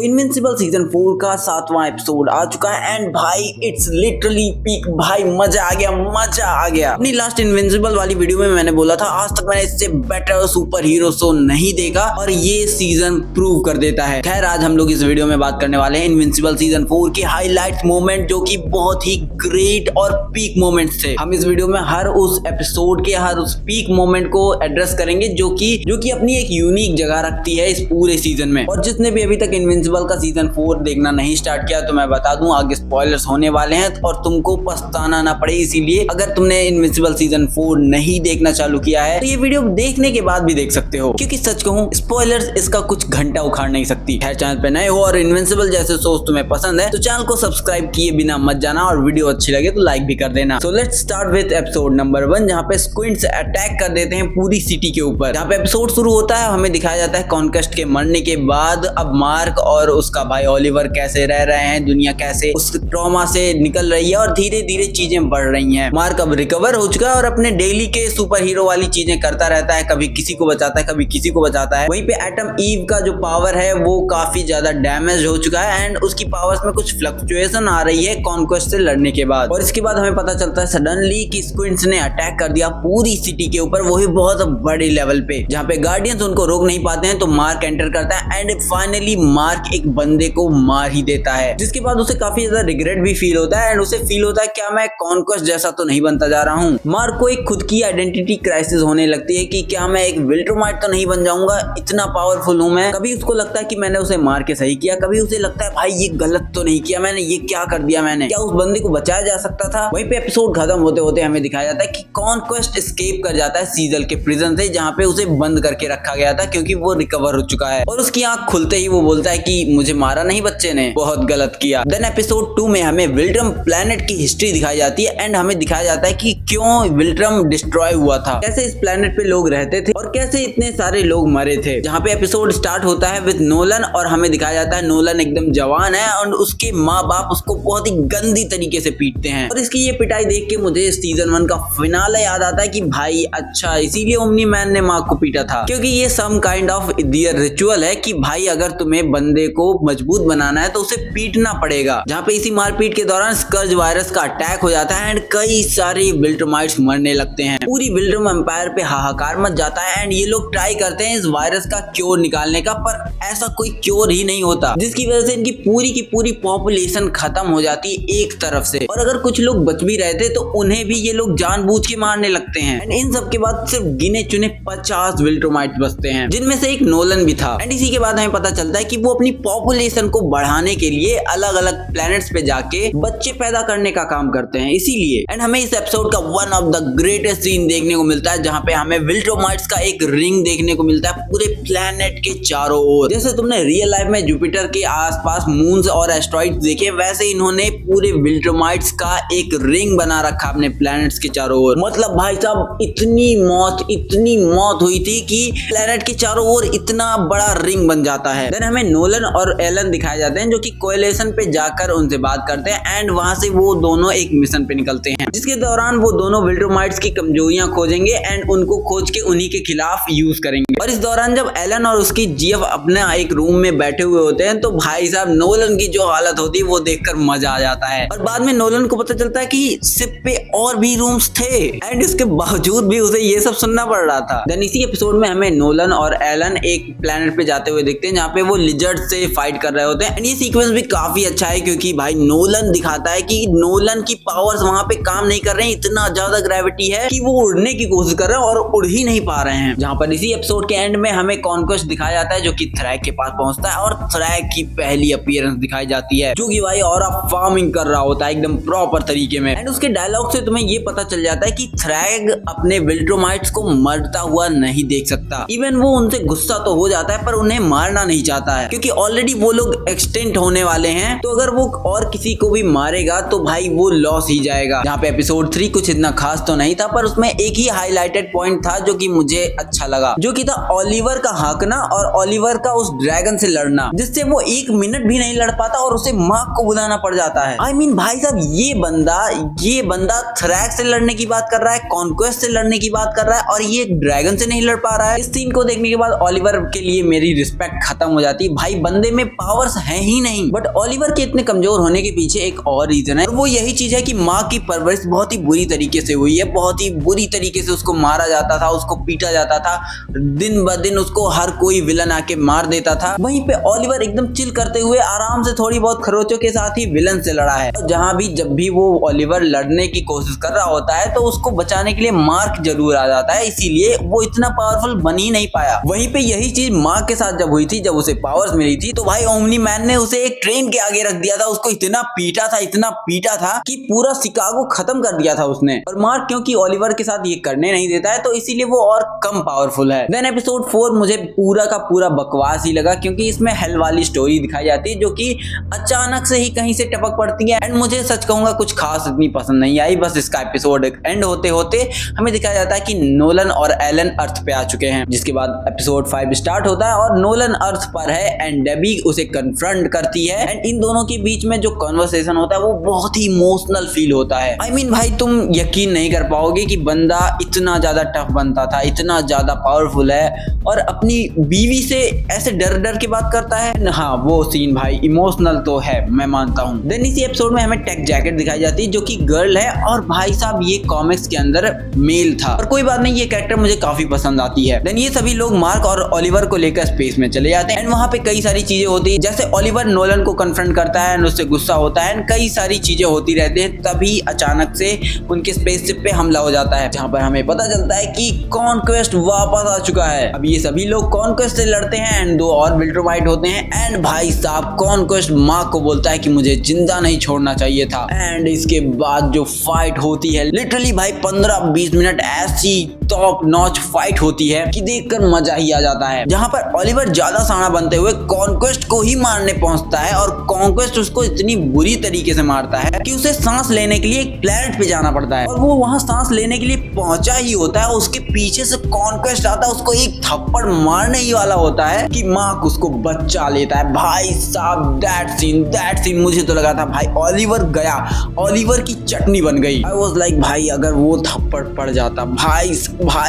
Invincible season 4 का 7वां episode आ चुका है एंड भाई इट्स लिटरली पीक। भाई मजा आ गया। अपनी लास्ट इनविंसिबल वाली वीडियो में मैंने बोला था आज तक मैंने इससे बेटर सुपर हीरो शो नहीं देखा और ये सीजन प्रूव कर देता है। खैर आज हम लोग इस वीडियो में बात करने वाले हैं इनविंसिबल सीजन 4 के हाईलाइट मोमेंट जो कि बहुत ही ग्रेट और पीक मोमेंट्स थे। हम इस वीडियो में हर उस एपिसोड के हर उस पीक मोमेंट को एड्रेस करेंगे जो कि अपनी एक यूनिक जगह रखती है इस पूरे सीजन में। और जिसने भी अभी तक इनविंसिबल का सीजन 4 देखना नहीं स्टार्ट किया तो मैं बता दूं आगे स्पॉयलर्स होने वाले हैं और तुमको पछताना ना पड़े। इसीलिए अगर तुमने इनविंसिबल सीजन 4 नहीं देखना चालू किया है तो ये वीडियो देखने के बाद भी देख सकते हो, क्योंकि सच कहूं स्पॉयलर्स इसका कुछ घंटा उखाड़ नहीं सकती। खैर चैनल पे नए हो और इनविंसिबल जैसे शोज तुम्हें पसंद है तो चैनल को सब्सक्राइब किए बिना मत जाना और वीडियो अच्छी लगे तो लाइक भी कर देना। So let's start with episode number 1 जहाँ पे स्क्विड्स अटैक कर देते हैं पूरी सिटी के ऊपर। जहाँ पे एपिसोड शुरू होता है हमें दिखाया जाता है कॉन्क्वेस्ट के मरने के बाद अब मार्क और उसका भाई ओलिवर कैसे रह रहे हैं, दुनिया कैसे उस ट्रॉमा से निकल रही है और धीरे धीरे चीजें बढ़ रही हैं। मार्क अब रिकवर हो चुका है और अपने डेली के सुपर हीरो वाली चीजें करता रहता है, कभी किसी को बचाता है कभी किसी को बचाता है। वहीं पे एटम ईव का जो पावर है वो काफी ज्यादा डैमेज हो चुका है एंड उसकी पावर्स में कुछ फ्लक्चुएशन आ रही है कॉन्क्वेस्ट से लड़ने के बाद। और इसके बाद हमें पता चलता है सडनली कि स्क्विड्स ने अटैक कर दिया पूरी सिटी के ऊपर, वो भी बहुत बड़े लेवल पे, जहाँ पे गार्डियंस उनको रोक नहीं पाते हैं। तो मार्क एंटर करता है एंड फाइनली मार्क एक बंदे को मार ही देता है, जिसके बाद उसे काफी ज्यादा रिग्रेट भी फील होता है एंड उसे फील होता है क्या मैं कॉन्क्वेस्ट जैसा तो नहीं बनता जा रहा हूँ। मार्क को एक खुद की आइडेंटिटी क्राइसिस होने लगती है कि क्या मैं एक विल्ट्रोमाइट तो नहीं बन जाऊंगा, इतना पावरफुल हूँ मैं। कभी उसको लगता है कि मैंने उसे मार के सही किया, कभी उसे लगता है भाई ये गलत तो नहीं किया मैंने, ये क्या कर दिया मैंने, क्या उस बंदे को बचाया जा सकता था। वहीं पे एपिसोड खत्म होते होते हमें दिखाया जाता है कि कॉन्क्वेस्ट एस्केप कर जाता है सीजल के प्रिजन से, जहाँ पे उसे बंद करके रखा गया था क्योंकि वो रिकवर हो चुका है। और उसकी आंख खुलते ही वो बोलता है कि मुझे मारा नहीं बच्चे ने, बहुत गलत किया। देन एपिसोड 2 में हमें विल्ट्रम प्लेनेट की हिस्ट्री दिखाई जाती है एंड हमें दिखाया जाता है कि क्यों विल्ट्रम डिस्ट्रॉय हुआ था, कैसे इस प्लेनेट पे लोग रहते थे और कैसे इतने सारे लोग मरे थे। जहाँ पे एपिसोड स्टार्ट होता है विद नोलन और हमें दिखाया जाता है नोलन एकदम जवान है और उसके माँ बाप उसको बहुत ही गंदी तरीके से पीटते हैं। और इसकी ये पिटाई देख के मुझे सीजन 1 का फिनाले याद आता है कि भाई अच्छा इसीलिए ओमनी मैन ने माँ को पीटा था, क्योंकि ये some kind of their ritual है कि भाई अगर तुम्हें बंदे को मजबूत बनाना है तो उसे पीटना पड़ेगा। जहाँ पे इसी मारपीट के दौरान स्कर्ज वायरस का अटैक हो जाता है एंड कई सारे विल्ट्रोमाइट्स मरने लगते हैं। पूरी विल्ट्रम एम्पायर पे हाहाकार मच जाता है एंड ये लोग ट्राई करते हैं इस वायरस का क्योर निकालने का, पर ऐसा कोई क्योर ही नहीं होता, जिसकी वजह से इनकी पूरी की पूरी पॉपुलेशन खत्म हो जाती है एक तरफ से। और अगर कुछ लोग बच भी रहे थे तो उन्हें भी ये लोग जानबूझ के मारने लगते हैं एंड इन सब के बाद सिर्फ गिने चुने 50 विल्ट्रोमाइट्स बचते हैं, जिनमें से एक नोलन भी था। एंड इसी के बाद हमें पता चलता है कि वो अपनी पॉपुलेशन को बढ़ाने के लिए अलग अलग प्लैनेट्स पे जाके बच्चे पैदा करने का काम करते हैं इसीलिए। एंड हमें इस एपिसोड का one of the greatest scene देखने को मिलता है जहाँ पे हमें विल्ट्रोमाइट्स का एक रिंग देखने को मिलता है पूरे प्लैनेट के चारों ओर। जैसे तुमने रियल लाइफ में जुपिटर के आसपास मून्स और एस्ट्रॉइड्स देखे, वैसे इन्होंने पूरे विल्ट्रोमाइट्स का एक रिंग बना रखा अपने प्लैनेट्स के चारों ओर। मतलब भाई साहब इतनी मौत हुई थी कि प्लैनेट के चारों ओर इतना बड़ा रिंग बन जाता है। देन हमें नोलन और एलन दिखाए जाते हैं जो कि कोएलेशन पे जाकर उनसे बात करते हैं एंड वहां से वो दोनों एक मिशन पे निकलते हैं, जिसके दौरान वो दोनों विल्ट्रोमाइट्स की कमजोरियां खोजेंगे एंड उनको खोज के उन्हीं के खिलाफ यूज करेंगे। और इस दौरान जब एलन और उसकी जीएफ अपने एक रूम में बैठे हुए होते हैं तो भाई साहब नोलन की जो हालत होती है वो देखकर मजा आ जाता है। और बाद में नोलन को पता चलता है कि शिप पे और भी रूम्स थे एंड इसके बावजूद भी उसे ये सब सुनना पड़ रहा था। देन इसी एपिसोड में हमें नोलन और एलन एक प्लेनेट पे जाते हुए देखते हैं जहाँ पे वो लिजर्ड से फाइट कर रहे होते हैं एंड ये सीक्वेंस भी काफी अच्छा है क्योंकि भाई नोलन दिखाता है कि नोलन की पावर्स वहां पे काम नहीं कर रहे हैं, इतना ज्यादा ग्रेविटी है कि वो उड़ने की कोशिश कर रहे हैं और उड़ ही नहीं पा रहे हैं। जहाँ पर इसी एपिसोड के एंड में हमें कॉन्क्वेस्ट दिखाया जाता है जो कि थ्रैक के पास पहुंचता है और थ्रैक की पहली अपीयरेंस दिखाई जाती है जो कि भाई और फार्मिंग कर रहा होता है एकदम प्रॉपर तरीके में। एंड उसके डायलॉग से तुम्हें ये पता चल जाता है कि थ्रैक अपने विल्ट्रोमाइट्स को मरता हुआ नहीं देख सकता। इवन वो उनसे गुस्सा तो हो जाता है पर उन्हें मारना नहीं चाहता है क्योंकि ऑलरेडी वो लोग एक्सटेंट होने वाले हैं, तो अगर वो और किसी को भी मारेगा तो भाई वो लॉस ही जाएगा। जहाँ पे एपिसोड 3 कुछ इतना खास तो नहीं था पर उसमें एक ही हाईलाइटेड पॉइंट था जो कि मुझे अच्छा लगा, जो कि था ओलिवर का हाकना और ओलिवर का उस ड्रैगन से लड़ना, जिससे वो 1 मिनट भी नहीं लड़ पाता और उसे मार्क को बुलाना पड़ जाता है। आई मीन भाई साहब ये बंदा थ्रैक से लड़ने की बात कर रहा है, कॉन्क्वेस्ट से लड़ने की बात कर रहा है और ये ड्रैगन से नहीं लड़ पा रहा है। इस सीन को देखने के बाद ओलिवर के लिए मेरी रिस्पेक्ट खत्म हो जाती है। भाई बंदे में पावर्स हैं ही नहीं। बट ओलिवर के इतने कमजोर होने के पीछे एक और रीजन है, और वो यही चीज है कि माँ की परवरिश बहुत ही बुरी तरीके से हुई है। बहुत ही बुरी तरीके से उसको मारा जाता था, उसको पीटा जाता था, दिन ब दिन उसको हर कोई विलन आके मार देता था। वहीं पे ओलिवर एकदम चिल करते हुए आराम से थोड़ी बहुत खरोचों के साथ ही विलन से लड़ा है। और जहां भी जब भी वो ओलिवर लड़ने की कोशिश कर रहा होता है तो उसको बचाने के लिए मार्क जरूर आ जाता है, इसीलिए वो इतना पावरफुल बन ही नहीं पाया। वहीं पे यही चीज मार्क के साथ जब हुई थी, जब उसे पावर्स मिली थी, तो भाई ओमनी मैन ने उसे एक ट्रेन के आगे रख दिया था। उसको इतना पीटा था कि पूरा शिकागो खत्म कर दिया था उसने। और मार्क क्योंकि ओलिवर के साथ ये करने नहीं देता है, तो इसीलिए वो और कम पावरफुल है। देन एपिसोड 4 मुझे पूरा का पूरा बकवास ही लगा, क्योंकि इसमें हेल वाली स्टोरी दिखाई जाती है जो कि अचानक से ही कहीं से टपक पड़ती है। एंड मुझे सच कहूंगा कुछ खास इतनी पसंद नहीं आई। बस इसका एपिसोड एंड होते होते हमें दिखाया जाता है कि नोलन और एलन अर्थ पे आ चुके हैं, जिसके बाद एपिसोड 5 स्टार्ट होता है और नोलन अर्थ पर है एंड डेबी उसे कन्फ्रंट करती है। एंड इन दोनों के बीच में जो कन्वर्सेशन होता है वो बहुत ही इमोशनल फील होता है। I mean, भाई तुम यकीन नहीं कर पाओगे कि बंदा इतना ज्यादा टफ बनता था, इतना ज्यादा पावरफुल है और अपनी बीवी से ऐसे डर डर के बात करता है। हाँ, वो सीन भाई इमोशनल तो है, मैं मानता हूँ। देन इसी एपिसोड में हमें टेक जैकेट दिखाई जाती है जो कि गर्ल है, और भाई साहब ये कॉमिक्स के अंदर मेल था। और कोई बात नहीं, ये कैरेक्टर मुझे काफी पसंद आती है। देन ये सभी लोग मार्क और ओलिवर को लेकर स्पेस में चले जाते हैं एंड वहाँ पे कई सारी चीजें होती है, जैसे ओलिवर नोलन को कन्फ्रंट करता है एंड उससे गुस्सा होता है एंड कई सारी चीजें होती रहती है। तभी अचानक से उनके स्पेसशिप पे हमला हो जाता है, जहाँ पर हमें पता चलता है कि कॉन्क्वेस्ट वापस आ चुका है। अब ये सभी लोग कॉन्क्वेस्ट से लड़ते हैं एंड 2 और विल्ट्रोमाइट होते हैं। एंड भाई साहब कॉन्क्वेस्ट मार्क को बोलता है कि मुझे जिंदा नहीं छोड़ना चाहिए था। एंड इसके बाद जो फाइट होती है, लिटरली भाई 15-20 मिनट ऐसी टॉप नॉच फाइट होती है कि देखकर मजा ही आ जाता है, जहाँ पर ओलिवर ज्यादा साना बनते हुए कॉन्क्वेस्ट को ही मारने पहुंचता है और कॉन्क्वेस्ट उसको इतनी बुरी तरीके से मारता है कि उसे सांस लेने के लिए एक प्लेनेट पे जाना पड़ता है। और वो वहां सांस लेने के लिए पहुंचा ही होता है, उसके पीछे से कॉन्क्वेस्ट आता है, उसको एक थप्पड़ मारने ही वाला होता है कि मार्क उसको बचा लेता है। भाई साहब दैट सीन मुझे तो लगा था भाई ओलिवर गया, ओलिवर की चटनी बन गई। आई वाज लाइक भाई अगर वो थप्पड़ पड़ जाता, भाई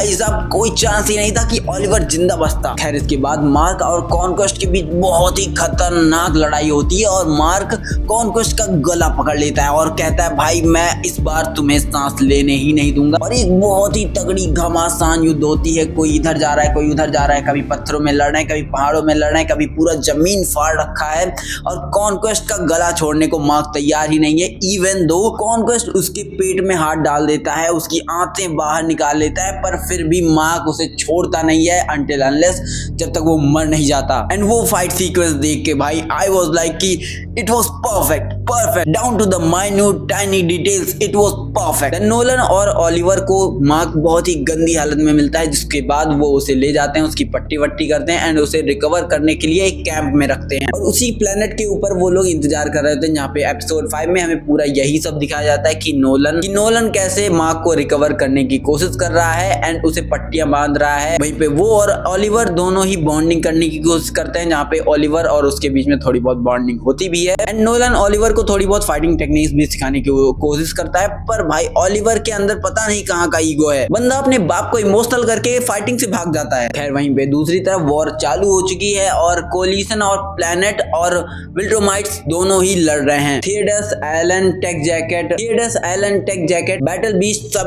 साहब कोई चांस ही नहीं था कि ओलिवर जिंदा बचता। खैर इसके बाद मार्क और कॉन्क्वेस्ट के बीच बहुत ही खतरनाक लड़ाई होती है और मार्क कॉन्क्वेस्ट का गला पकड़ लेता है और कहता है भाई मैं इस बार तुम्हें सांस लेने ही नहीं दूंगा। और एक बहुत ही तगड़ी घमासान युद्ध होती है, कोई इधर जा रहा है कोई उधर जा रहा है, कभी पत्थरों में लड़ रहे हैं, कभी पहाड़ों में लड़ रहे हैं, कभी पूरा जमीन फाड़ रखा है और कॉन्क्वेस्ट का गला छोड़ने को मार्क तैयार ही नहीं है। इवन दो कॉन्क्वेस्ट उसके पेट में हाथ डाल देता है, उसकी आंतें बाहर निकाल लेता है, पर फिर भी मार्क उसे छोड़ता नहीं है अनटिल अनलेस जब तक वो मर नहीं जाता। एंड वो फाइट सीक्वेंस देख के भाई आई वाज लाइक कि it was perfect down to the minute tiny details, it was perfect. Nolan और ओलिवर को मार्क बहुत ही गंदी हालत में मिलता है, जिसके बाद वो उसे ले जाते हैं, उसकी पट्टी वट्टी करते हैं एंड उसे रिकवर करने के लिए एक कैंप में रखते हैं। और उसी प्लेनेट के ऊपर वो लोग इंतजार कर रहे होते हैं, जहाँ पे एपिसोड 5 में हमें पूरा यही सब दिखाया जाता है कि नोलन कैसे मार्क को रिकवर करने की कोशिश कर रहा है एंड उसे पट्टियां बांध रहा है। वहीं पे वो और ओलिवर दोनों ही बॉन्डिंग करने की कोशिश करते हैं, जहाँ पे ओलिवर और उसके बीच में थोड़ी बहुत बॉन्डिंग होती भी है एंड नोलन ओलिवर को थोड़ी बहुत फाइटिंग टेक्निक्स भी सिखाने की कोशिश करता है। पर भाई ओलिवर के अंदर पता नहीं कहाँ का ईगो है, बंदा अपने बाप को इमोशनल करके फाइटिंग से भाग जाता है। खैर वहीं पे दूसरी तरफ वॉर चालू हो चुकी है और कोलिशन और प्लैनेट और विल्ट्रोमाइट्स दोनों ही लड़ रहे हैं। थियोडस एलन टेक जैकेट बैटल बीस्ट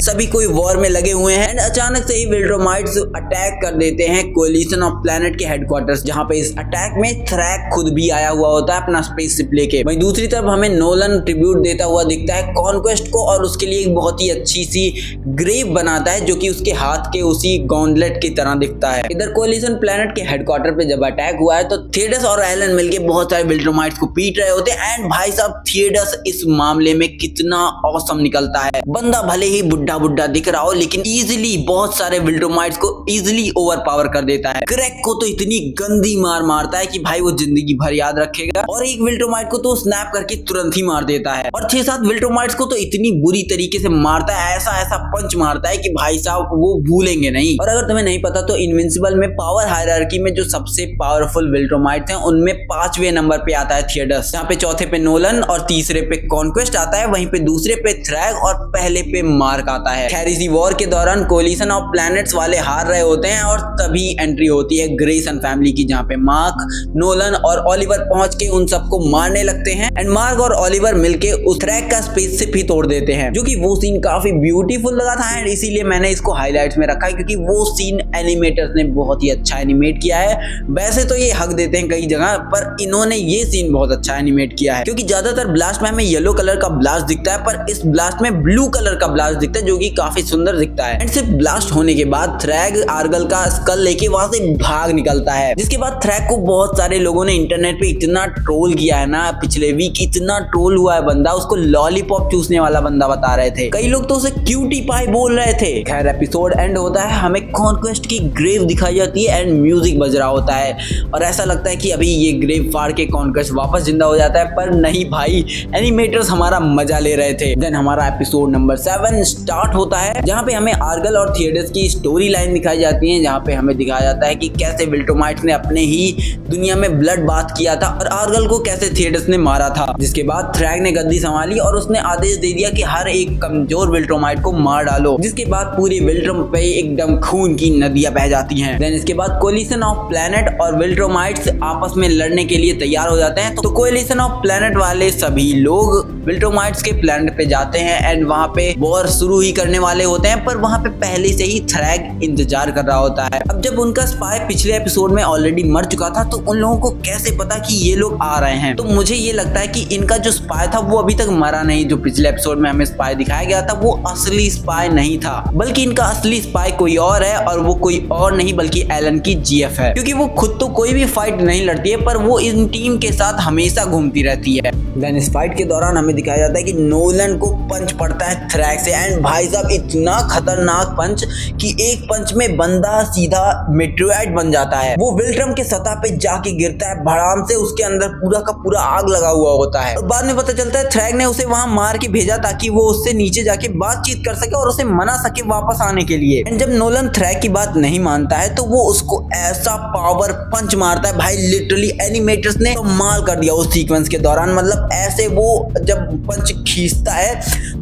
सभी कोई वॉर में लगे हुए हैं एंड अचानक से ही विल्ट्रोमाइट्स अटैक कर देते हैं कोलिशन ऑफ प्लैनेट के हेडक्वार्टर्स, जहां पे इस अटैक में थ्रैक खुद भी आया हुआ होता है अपना स्पेसशिप लेके। वहीं दूसरी तरफ हमें नोलन ट्रिब्यूट देता हुआ दिखता है कॉन्क्वेस्ट को और उसके लिए एक बहुत ही अच्छी सी ग्रेव बनाता है जो कि उसके हाथ के उसी गॉन्टलेट की तरह दिखता है। इधर कोलिशन प्लैनेट के हेडक्वार्टर पे जब अटैक हुआ है तो थियोडस और एलन मिलके बहुत सारे विल्ट्रोमाइट्स को पीट रहे होते हैं एंड भाई साहब थियोडस इस मामले में कितना ऑसम निकलता है। बंदा भले ही बुढ़ा दिख रहा हो लेकिन इजीली बहुत सारे विल्ट्रोमाइट्स को इजीली ओवरपावर कर देता है। क्रैक को तो इतनी गंदी मार मारता है कि भाई वो जिंदगी भर याद रखेगा और एक विल्ट्रोमाइट को तो उसने स्नैप करके तुरंत ही मार देता है और 6-7 विल्ट्रोमाइट्स को तो इतनी बुरी तरीके से मारता है, ऐसा पंच मारता है कि भाई साहब वो भूलेंगे नहीं। और अगर तुम्हें नहीं पता तो इनविंसिबल में पावर हायरार्की में जो सबसे पावरफुल विल्ट्रोमाइट्स हैं उनमें 5वें नंबर पे आता है थियडस, जहाँ पे चौथे पे नोलन और तीसरे पे कॉन्क्वेस्ट आता है, वहीं पे दूसरे पे थ्रैग और पहले पे मार्क आता है। खैर इसी वॉर के दौरान कोलिशन ऑफ प्लैनेट्स वाले हार रहे होते हैं और तभी एंट्री होती है ग्रेसन फैमिली की, जहाँ पे मार्क, नोलन और ओलिवर पहुंच के उन सबको मारने लगते हैं एंड मार्क और ओलिवर मिलके उस थ्रैग का स्पेसशिप ही तोड़ देते हैं, जो कि वो सीन काफी ब्यूटीफुल लगा था एंड इसीलिए मैंने इसको हाईलाइट्स में रखा है, क्योंकि वो सीन एनिमेटर्स ने बहुत ही अच्छा एनिमेट किया है। वैसे तो ये हक देते हैं कई जगह, पर इन्होंने ये सीन बहुत अच्छा एनिमेट किया है, क्योंकि ज्यादातर ब्लास्ट में हमें येलो कलर का ब्लास्ट दिखता है, पर इस ब्लास्ट में ब्लू कलर का ब्लास्ट दिखता है, जो कि काफी सुंदर दिखता है। एंड सिर्फ ब्लास्ट होने के बाद थ्रैग आर्गल का स्कल लेके वहां से भाग निकलता है, जिसके बाद थ्रैग को बहुत सारे लोगों ने इंटरनेट पे इतना ट्रोल किया है ना, पिछले वीक इतना ट्रोल हुआ है बंदा, उसको लॉलीपॉप चूसने वाला बंदा बता रहे थे, कई लोग तो उसे क्यूटी पाई बोल रहे थे। खैर एपिसोड एंड होता है, हमें कॉन्क्वेस्ट की ग्रेव दिखाई जाती है एंड म्यूजिक बज रहा होता है और ऐसा लगता है कि अभी ये ग्रेव फाड़ के कॉन्क्वेस्ट वापस जिंदा हो जाता है, पर नहीं भाई, एनिमेटर्स हमारा मजा ले रहे थे। देन हमारा एपिसोड नंबर 7 स्टार्ट होता है, जहाँ पे हमें आर्गल और थियडस की स्टोरी लाइन दिखाई जाती है, जहाँ पे हमें दिखाया जाता है कि कैसे विल्ट्रोमाइट्स ने अपने ही दुनिया में ब्लड बाथ किया था और आर्गल को कैसे थियडस ने मारा था। जिसके बाद थ्रैग ने गद्दी संभाली और उसने आदेश दे दिया कि हर एक कमजोर विल्ट्रोमाइट को मार डालो, जिसके बाद पूरी विल्ट्रोम पे एकदम खून की नदियां बह जाती हैं। देन इसके बाद कोलिशन ऑफ प्लैनेट और विल्ट्रोमाइट्स आपस में लड़ने के लिए तैयार हो जाते हैं, तो कोलिशन ऑफ प्लैनेट वाले सभी लोग विल्ट्रोमाइट्स के प्लैनेट पे जाते हैं एंड वहां पे वॉर शुरू ही करने वाले होते हैं, पर वहां पे पहले से ही थ्रैग इंतजार कर रहा होता है। अब जब उनका स्पाई पिछले एपिसोड में ऑलरेडी मर चुका था, तो उन लोगों को कैसे पता कि ये लोग आ रहे हैं? तो मुझे ये लगता है कि इनका जो स्पाई था वो अभी तक मरा नहीं। जो पिछले एपिसोड में हमें स्पाई दिखाया गया था वो असली स्पाई नहीं था, बल्कि इनका असली स्पाई कोई और है, और वो कोई और नहीं बल्कि एलन की जीएफ है, क्योंकि वो खुद तो कोई भी फाइट नहीं लड़ती है, पर वो इन टीम के साथ हमेशा घूमती रहती है। देन इस फाइट के दौरान हमें दिखाया जाता है कि नोलन को पंच पड़ता है थ्रैग से एंड भाई साहब इतना खतरनाक पंच कि एक पंच में बंदा सीधा मेट्रोइड बन जाता है। वो विल्ट्रम के सतह पे जाके गिरता है भड़ाम से, उसके अंदर पूरा का पूरा आग लगा हुआ होता है और बाद में पता चलता है थ्रैग ने उसे वहां मार के भेजा ताकि वो उससे नीचे जाके बातचीत कर सके और उसे मना सके वापस आने के लिए। एंड जब नोलन थ्रैग की बात नहीं मानता है तो वो उसको ऐसा पावर पंच मारता है, भाई लिटरली एनिमेटर्स ने तो मार कर दिया उस सीक्वेंस के दौरान। मतलब ऐसे वो जब पंच खींचता है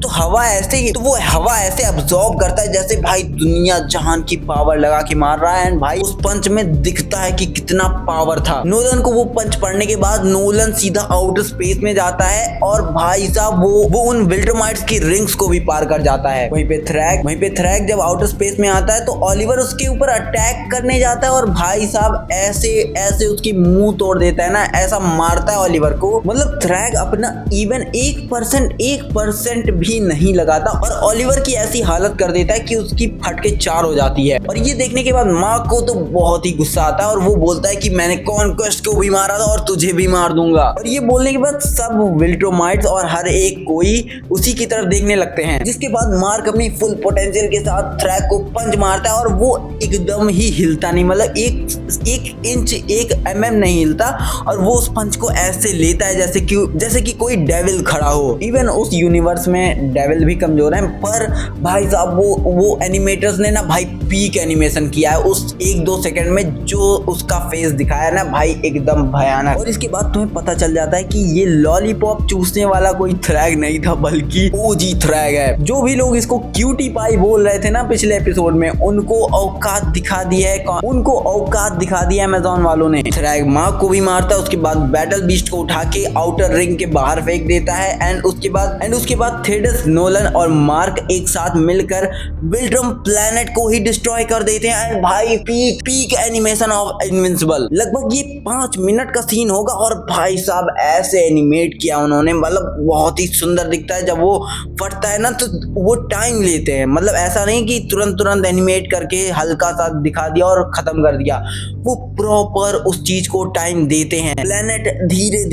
तो हवा ऐसे अब्सॉर्ब करता है जैसे भाई दुनिया जहान की पावर लगा के मार रहा है। एंड भाई उस पंच में दिखता है कि कितना पावर था। नोलन को वो पंच पड़ने के बाद नोलन सीधा आउटर स्पेस में जाता है और भाई साहब वो उन विल्ट्रोमाइट्स की रिंग्स को भी पार कर जाता है। वहीं पे थ्रैग जब आउटर स्पेस में आता है तो ओलिवर उसके ऊपर अटैक करने जाता है और भाई साहब ऐसे उसकी मुंह तोड़ देता है ना, ऐसा मारता है ओलिवर को। मतलब थ्रैग अपना इवन 1% भी नहीं लगाता और ओलिवर की ऐसी हालत कर देता है कि उसकी फटके 4 हो जाती है। और ये देखने के बाद मार्क को तो बहुत ही गुस्सा आता है और वो बोलता है कि मैंने कॉन्क्वेस्ट को भी मारा था और तुझे भी मार दूंगा। और ये बोलने के बाद सब विल्ट्रोमाइट्स और हर एक कोई उसी की तरफ देखने लगते हैं। जिसके बाद मार्क अपनी फुल पोटेंशियल के साथ थ्रैग को पंच मारता है और वो एकदम ही हिलता नहीं, मतलब एक इंच 1 mm नहीं हिलता और वो उस पंच को ऐसे लेता है जैसे कि कोई डेविल खड़ा हो। इवन उस यूनिवर्स में डेविल भी कमजोर है, पर भाई साहब वो एनिमेटर्स ने ना भाई पीक एनिमेशन किया है उस 1-2 सेकंड में। जो उसका फेस दिखाया ना भाई एकदम भयानक। और इसके बाद तुम्हें पता चल जाता है कि ये लॉलीपॉप चूसने वाला कोई थ्रैग नहीं था बल्कि ओजी थ्रैग है। जो भी लोग इसको क्यूटी पाई बोल रहे थे ना पिछले एपिसोड में, उनको औकात दिखा दी है अमेज़न वालों ने। थ्रैग मार्क को भी मारता है, उसके बाद बैटल बीस्ट को उठा के आउटर रिंग के बाहर फेंक देता है एंड उसके बाद थियडस, नोलन और मार्क एक साथ मिलकर विल्ट्रम प्लैनेट को ही डिस्ट्रॉय कर देते हैं। एंड भाई पीक एनिमेशन ऑफ इनविंसिबल। लगभग ये 5 मिनट का सीन होगा और भाई साहब ऐसे एनिमेट किया उन्होंने, मतलब बहुत ही सुंदर दिखता है। जब वो फटता है ना तो वो टाइम लेते हैं, मतलब ऐसा नहीं कि तुरंत एनिमेट करके हल्का सा दिखा दिया और खत्म कर दिया। वो प्रॉपर उस चीज को टाइम देते हैं। प्लैनेट धीरे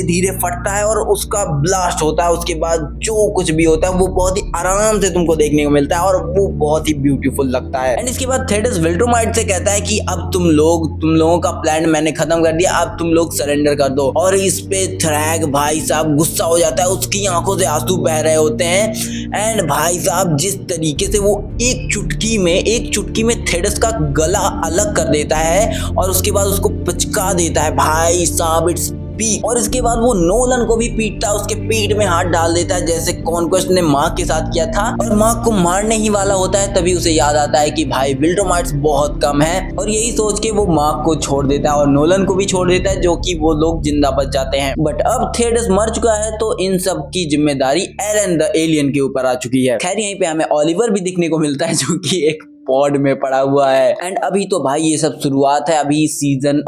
धीरे फटता है और उसका ब्लास्ट होता है। उसके बाद जो कुछ भी होता है वो बहुत ही आराम से तुमको देखने को मिलता है और वो बहुत ही ब्यूटीफुल लगता है। एंड इसके बाद थेडस विल्ट्रोमाइट से कहता है कि अब तुम लोगों का प्लान मैंने खत्म कर दिया, अब तुम लोग सरेंडर कर दो। और इस पे थ्रैग भाई साहब गुस्सा हो जाता है, उसकी आंखों से आंसू बह रहे होते हैं। एंड भाई साहब जिस तरीके से वो एक चुटकी में थेडस का गला अलग कर देता है और उसके बाद उसको पचका देता है भाई साहब, इट्स पीक। और इसके बाद वो नोलन को भी पीटता है, उसके पीठ में हाथ डाल देता है जैसे कॉन्क्वेस्ट ने मार्क के साथ किया था। और मार्क को मारने ही वाला होता है, तभी उसे याद आता है कि भाई विल्ट्रोमाइट्स बहुत कम है। और यही सोच के वो मार्क को छोड़ देता है और नोलन को भी छोड़ देता है, जो कि वो लोग जिंदा बच जाते हैं। बट अब थेडस मर चुका है तो इन सब की जिम्मेदारी एरन द एलियन के ऊपर आ चुकी है। खैर यहीं पे हमें ओलिवर भी दिखने को मिलता है, जो कि एक पॉड में पड़ा हुआ है। एंड अभी तो भाई ये सब शुरुआत है, अभी सीजन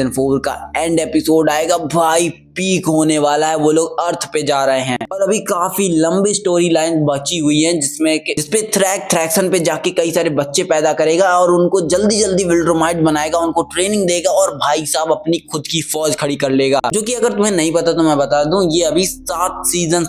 4 का एंड एपिसोड आएगा भाई, पीक होने वाला है। वो लोग अर्थ पे जा रहे हैं और अभी काफी लंबी स्टोरी लाइन बची हुई है जिसपे थ्रैक्सन पे जाके कई सारे बच्चे पैदा करेगा और उनको जल्दी विल्ट्रोमाइट बनाएगा, उनको ट्रेनिंग देगा और भाई साहब अपनी खुद की फौज खड़ी कर लेगा। जो कि अगर तुम्हें नहीं पता तो मैं बता दूं, ये अभी 7 सीजन,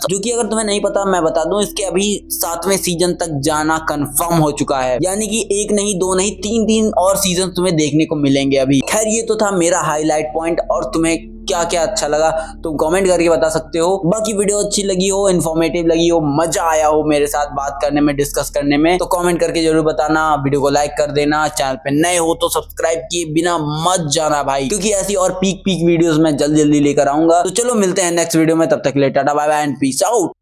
इसके अभी 7वें सीजन तक जाना कंफर्म हो चुका है। यानी कि 1 नहीं 2 नहीं 3 और सीजन तुम्हें देखने को मिलेंगे अभी। खैर ये तो था मेरा हाईलाइट पॉइंट, और तुम्हें क्या क्या अच्छा लगा तुम कमेंट करके बता सकते हो। बाकी वीडियो अच्छी लगी हो, इन्फॉर्मेटिव लगी हो, मजा आया हो मेरे साथ बात करने में, डिस्कस करने में, तो कमेंट करके जरूर बताना। वीडियो को लाइक कर देना, चैनल पे नए हो तो सब्सक्राइब किए बिना मत जाना भाई, क्योंकि ऐसी और पीक वीडियोस मैं जल्दी लेकर आऊंगा। तो चलो मिलते हैं नेक्स्ट वीडियो में, तब तक के लिए tata bye bye and peace out.